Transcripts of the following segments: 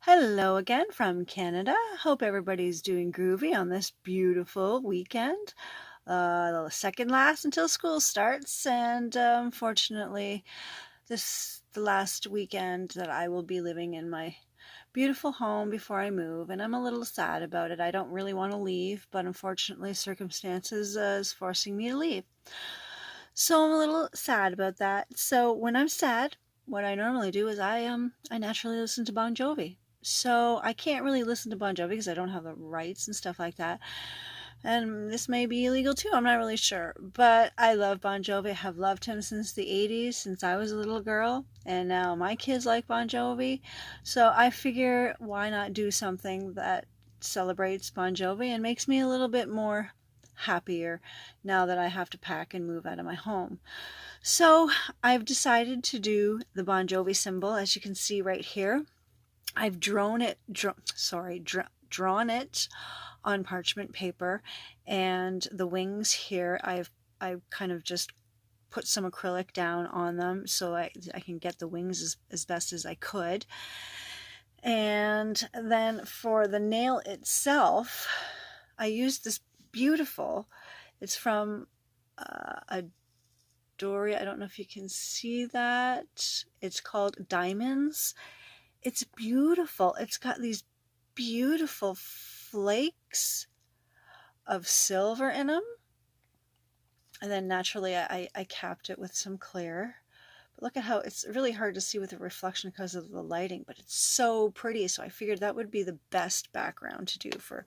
Hello again from Canada. Hope everybody's doing groovy on this beautiful weekend. The second last until school starts, and unfortunately, this the last weekend that I will be living in my beautiful home before I move, and I'm a little sad about it. I don't really want to leave, but unfortunately, circumstances is forcing me to leave. So I'm a little sad about that. So when I'm sad, what I normally do is I naturally listen to Bon Jovi. So I can't really listen to Bon Jovi because I don't have the rights and stuff like that. And this may be illegal too, I'm not really sure. But I love Bon Jovi. I have loved him since the 80s, since I was a little girl. And now my kids like Bon Jovi. So I figure why not do something that celebrates Bon Jovi and makes me a little bit more happier now that I have to pack and move out of my home. So I've decided to do the Bon Jovi symbol, as you can see right here. I've drawn it on parchment paper, and the wings here I've kind of just put some acrylic down on them so I can get the wings as best as I could. And then for the nail itself, I used this beautiful, it's from a Dory. I don't know if you can see that. It's called Diamonds. It's beautiful. It's got these beautiful flakes of silver in them. And then naturally I capped it with some clear. But look at how it's really hard to see with the reflection because of the lighting, but it's so pretty. So I figured that would be the best background to do for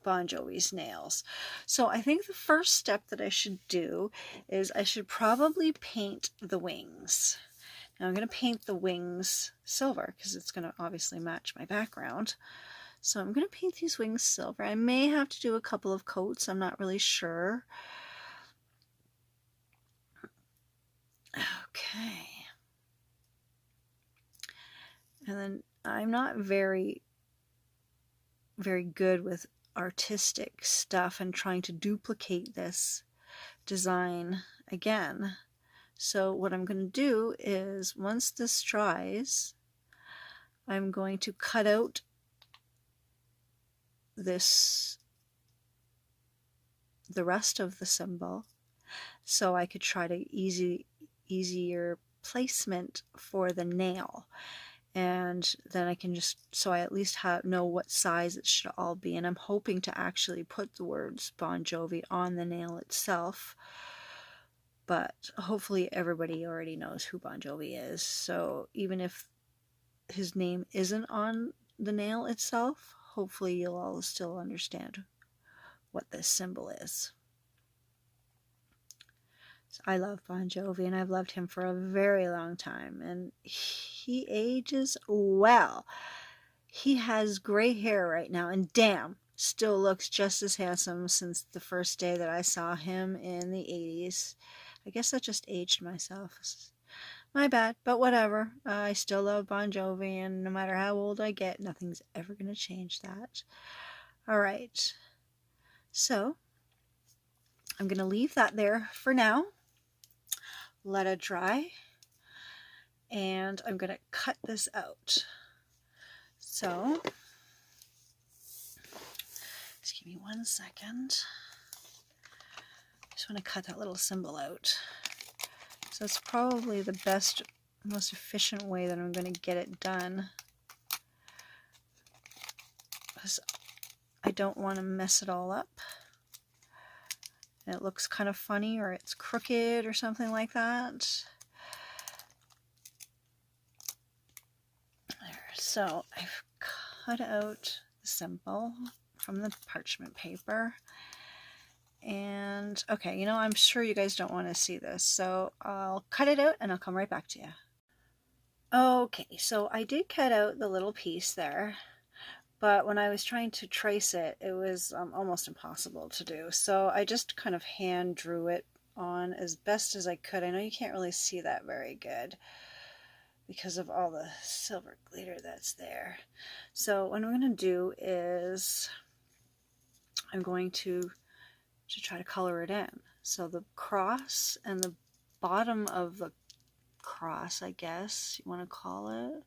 Bon Jovi's nails. So I think the first step that I should do is I should probably paint the wings. Now I'm going to paint the wings silver because it's going to obviously match my background. So I'm going to paint these wings silver. I may have to do a couple of coats. I'm not really sure. Okay. And then I'm not very good with artistic stuff and trying to duplicate this design again. So what I'm going to do is once this dries, I'm going to cut out the rest of the symbol so I could try to easier placement for the nail. And then I can just, so I at least know what size it should all be. And I'm hoping to actually put the words Bon Jovi on the nail itself. But hopefully everybody already knows who Bon Jovi is. So even if his name isn't on the nail itself, hopefully you'll all still understand what this symbol is. So I love Bon Jovi, and I've loved him for a very long time, and he ages well. He has gray hair right now, and damn, still looks just as handsome since the first day that I saw him in the 80s. I guess I just aged myself. My bad, but whatever. I still love Bon Jovi, and no matter how old I get, nothing's ever going to change that. All right. So, I'm going to leave that there for now. Let it dry. And I'm going to cut this out. So, just give me 1 second. Just want to cut that little symbol out. So it's probably the best, most efficient way that I'm going to get it done. Because I don't want to mess it all up. And it looks kind of funny, or it's crooked or something like that. There. So I've cut out the symbol from the parchment paper. And okay, I'm sure you guys don't want to see this, so I'll cut it out and I'll come right back to you. Okay, so I did cut out the little piece there, but when I was trying to trace it, it was almost impossible to do. So I just kind of hand drew it on as best as I could. I know you can't really see that very good because of all the silver glitter that's there. So what I'm going to do is I'm going to try to color it in. So the cross and the bottom of the cross, I guess you want to call it,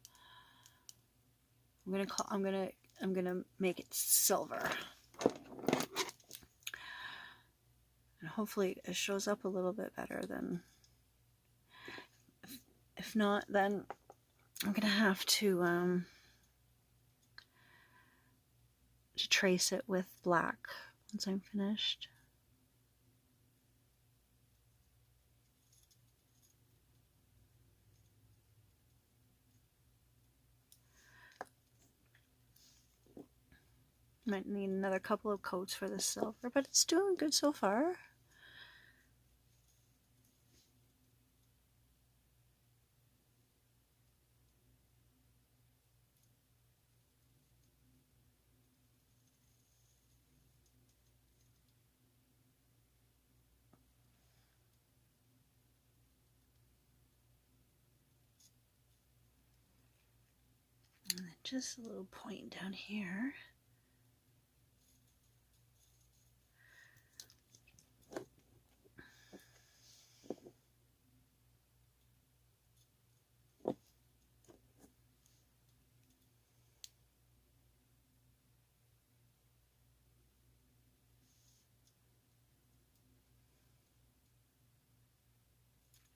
I'm gonna make it silver. And hopefully it shows up a little bit better than, if not, then I'm gonna have to trace it with black once I'm finished. Might need another couple of coats for the silver, but it's doing good so far. And then just a little point down here.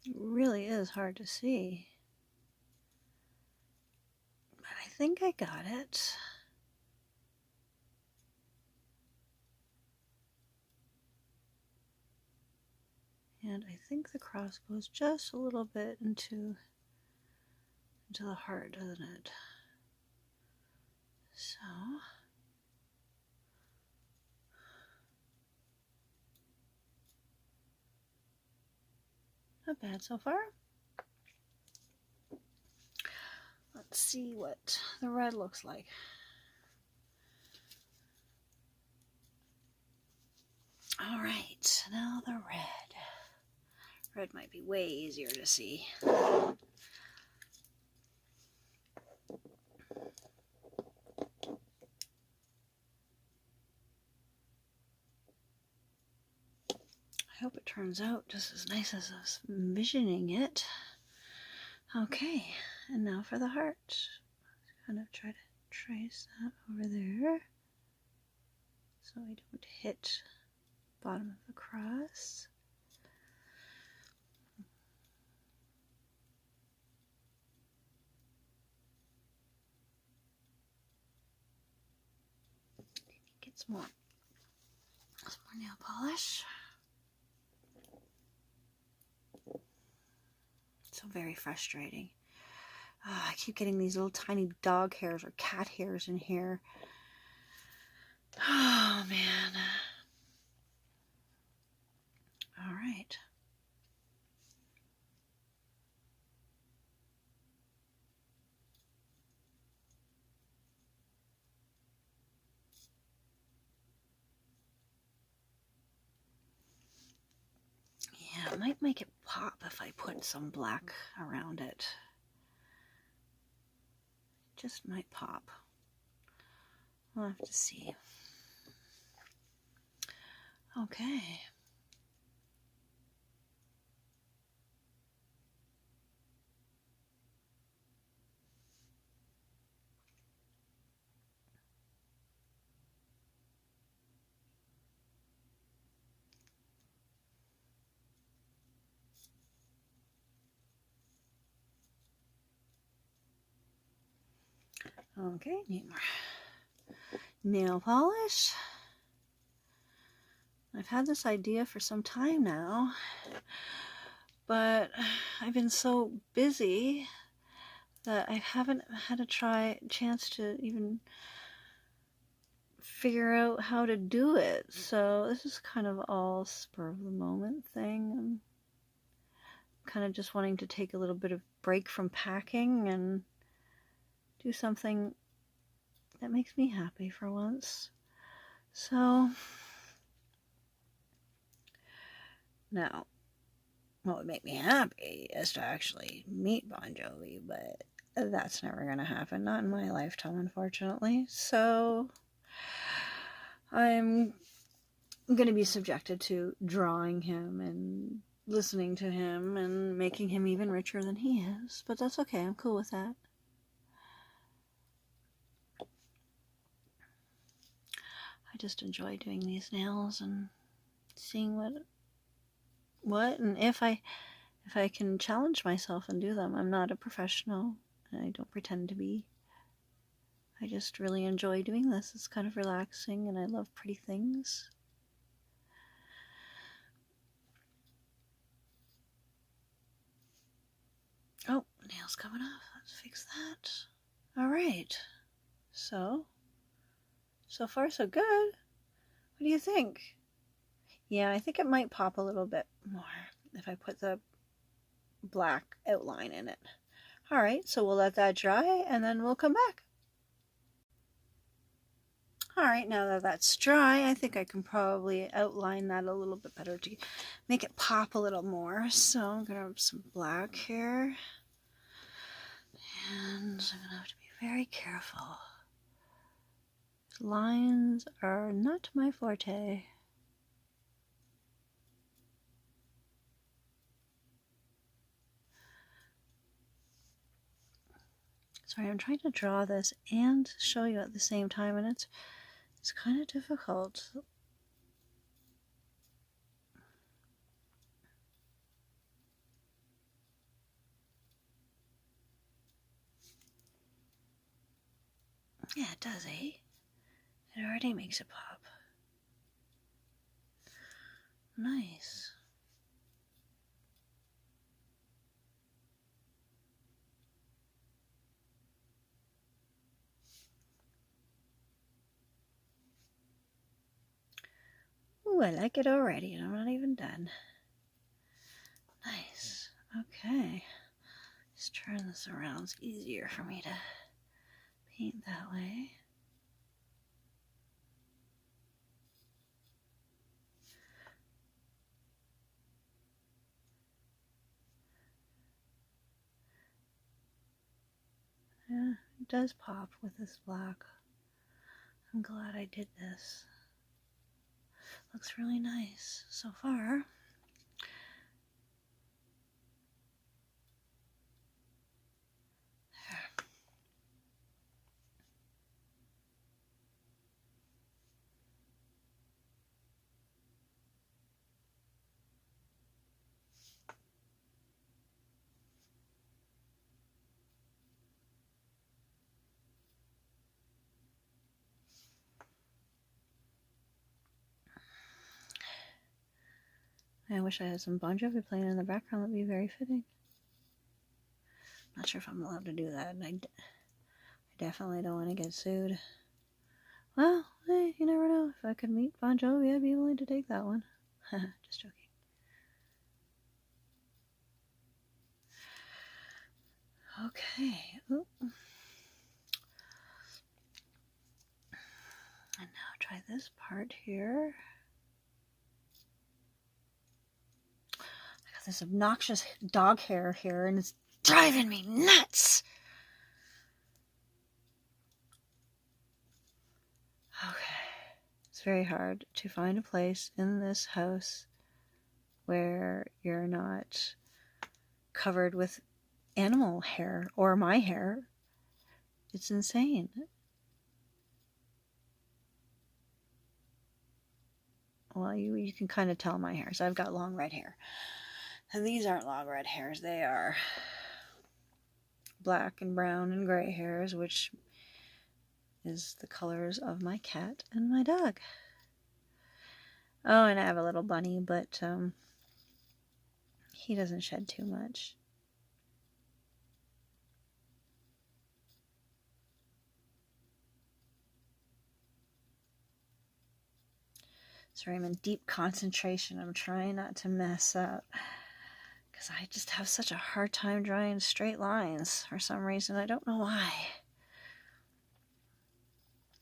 It really is hard to see, but I think I got it. And I think the cross goes just a little bit into the heart, doesn't it? So not bad so far. Let's see what the red looks like. All right, now the red. Red might be way easier to see. I hope it turns out just as nice as I was envisioning it. Okay, and now for the heart. Kind of try to trace that over there so I don't hit the bottom of the cross. Get some more nail polish. So very frustrating. I keep getting these little tiny dog hairs or cat hairs in here. Oh man. All right. Yeah, it might make it pop if I put some black around it. Just might pop. We'll have to see. Okay. Okay, need more nail polish. I've had this idea for some time now, but I've been so busy that I haven't had a chance to even figure out how to do it. So this is kind of all spur of the moment thing. I'm kind of just wanting to take a little bit of break from packing and do something that makes me happy for once. So now, what would make me happy is to actually meet Bon Jovi, but that's never going to happen. Not in my lifetime, unfortunately. So I'm going to be subjected to drawing him and listening to him and making him even richer than he is. But that's okay. I'm cool with that. I just enjoy doing these nails and seeing what and if I can challenge myself and do them. I'm not a professional, and I don't pretend to be. I just really enjoy doing this. It's kind of relaxing, and I love pretty things. Oh, nail's coming off. Let's fix that. All right. So far so good. What do you think? Yeah, I think it might pop a little bit more if I put the black outline in it. All right, so we'll let that dry and then we'll come back. All right, now that that's dry, I think I can probably outline that a little bit better to make it pop a little more. So I'm going to have some black here. And I'm going to have to be very careful. Lines are not my forte. Sorry, I'm trying to draw this and show you at the same time, and it's kind of difficult. Yeah, it does, eh? It already makes it pop. Nice. Ooh, I like it already, and I'm not even done. Nice. Okay. Just turn this around. It's easier for me to paint that way. Yeah, it does pop with this black. I'm glad I did this. Looks really nice so far. I wish I had some Bon Jovi playing in the background. That would be very fitting. Not sure if I'm allowed to do that. I definitely don't want to get sued. Well, hey, you never know. If I could meet Bon Jovi, I'd be willing to take that one. Just joking. Okay. Ooh. And now try this part here. I got this obnoxious dog hair here, and it's driving me nuts. Okay. It's very hard to find a place in this house where you're not covered with animal hair or my hair. It's insane. Well, you can kind of tell my hair. So I've got long red hair. And these aren't long red hairs. They are black and brown and gray hairs, which is the colors of my cat and my dog. Oh, and I have a little bunny, but he doesn't shed too much. Sorry, I'm in deep concentration. I'm trying not to mess up because I just have such a hard time drawing straight lines for some reason. I don't know why.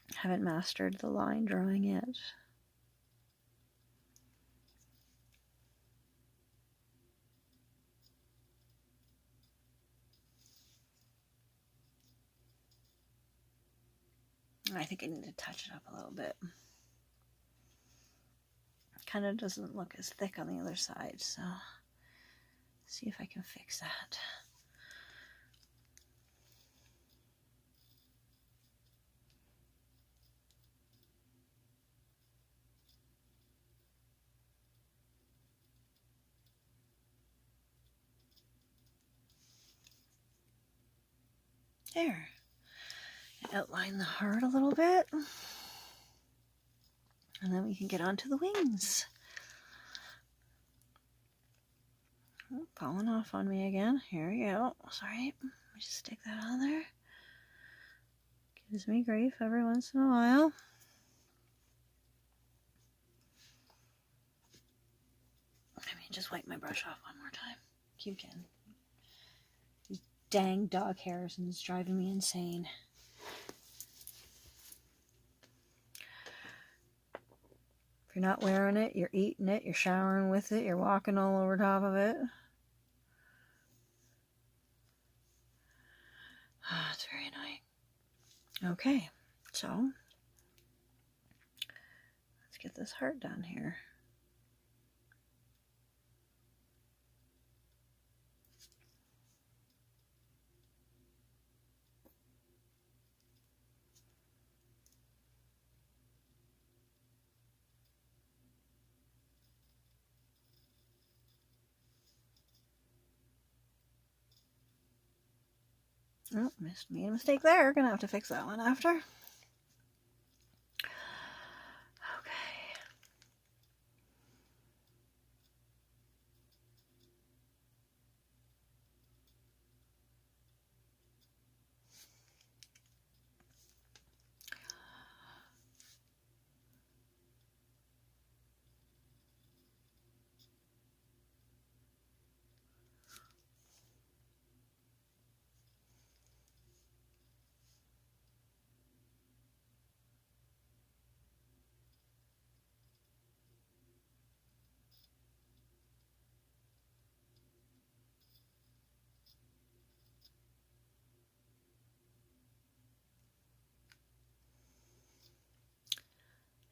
I haven't mastered the line drawing yet. I think I need to touch it up a little bit. Kind of doesn't look as thick on the other side, so see if I can fix that. There. Outline the heart a little bit. And then we can get onto the wings. Oh, falling off on me again. Here we go. Sorry. Let me just stick that on there. Gives me grief every once in a while. Let me just wipe my brush off one more time. Keep getting these dang dog hairs and it's driving me insane. If you're not wearing it, you're eating it, you're showering with it, you're walking all over top of it. Ah, it's very annoying. Okay, so let's get this heart done here. Oh, made a mistake there. Gonna have to fix that one after. Okay.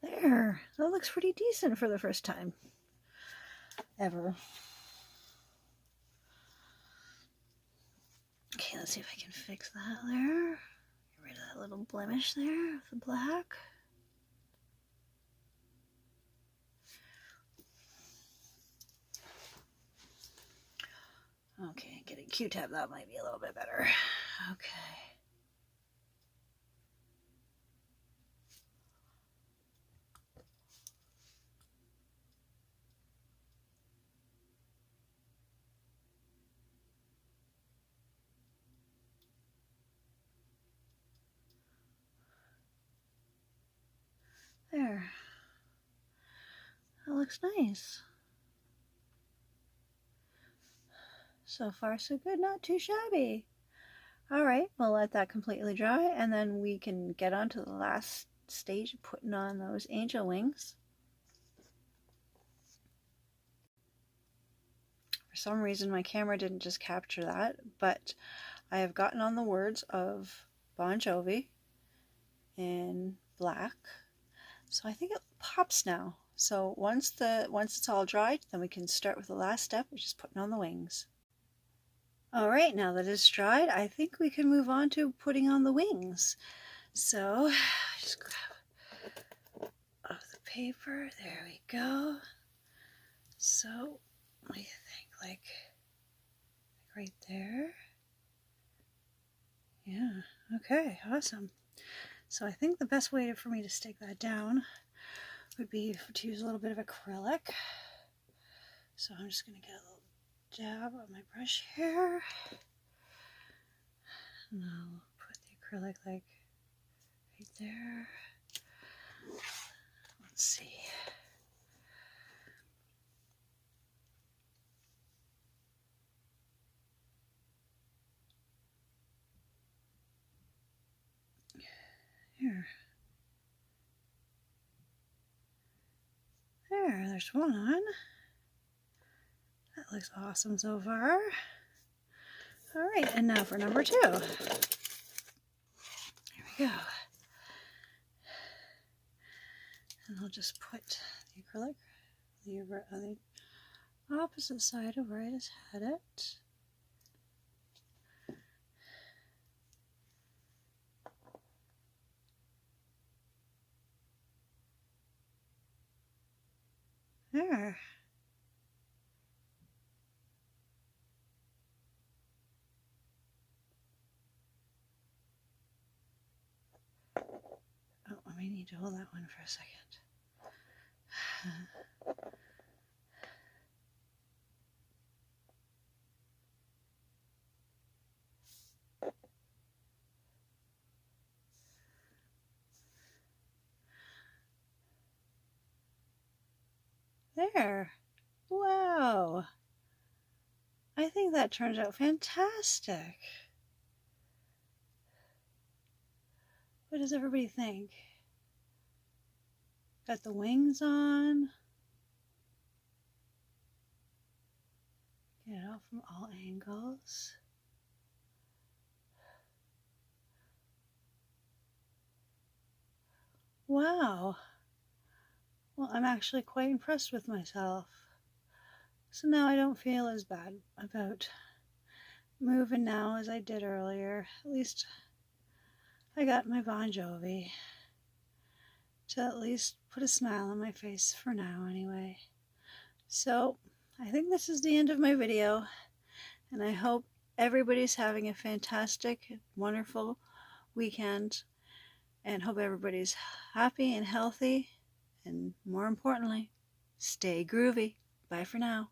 There. That looks pretty decent for the first time ever. Okay, let's see if I can fix that there. Get rid of that little blemish there with the black. Okay, get a Q-tip, that might be a little bit better. Okay. There. That looks nice. So far so good, not too shabby. Alright, we'll let that completely dry and then we can get on to the last stage of putting on those angel wings. For some reason my camera didn't just capture that, but I have gotten on the words of Bon Jovi in black. So I think it pops now. So once it's all dried, then we can start with the last step, which is putting on the wings. Alright, now that it's dried, I think we can move on to putting on the wings. So, just grab off the paper, there we go. So, what do you think, like right there? Yeah, okay, awesome. So I think the best way for me to stick that down would be to use a little bit of acrylic. So I'm just going to get a little dab on my brush here. And I'll put the acrylic like right there. Let's see. Here. There's one on. That looks awesome so far. Alright, and now for number 2. Here we go. And I'll just put the acrylic on the opposite side of where I just had it. There. need to hold that one for a second. There. Wow. I think that turned out fantastic. What does everybody think? Got the wings on. Get it out from all angles. Wow. Well, I'm actually quite impressed with myself. So now I don't feel as bad about moving now as I did earlier. At least I got my Bon Jovi to at least put a smile on my face for now anyway. So I think this is the end of my video, and I hope everybody's having a fantastic, wonderful weekend, and hope everybody's happy and healthy, and more importantly, stay groovy. Bye for now.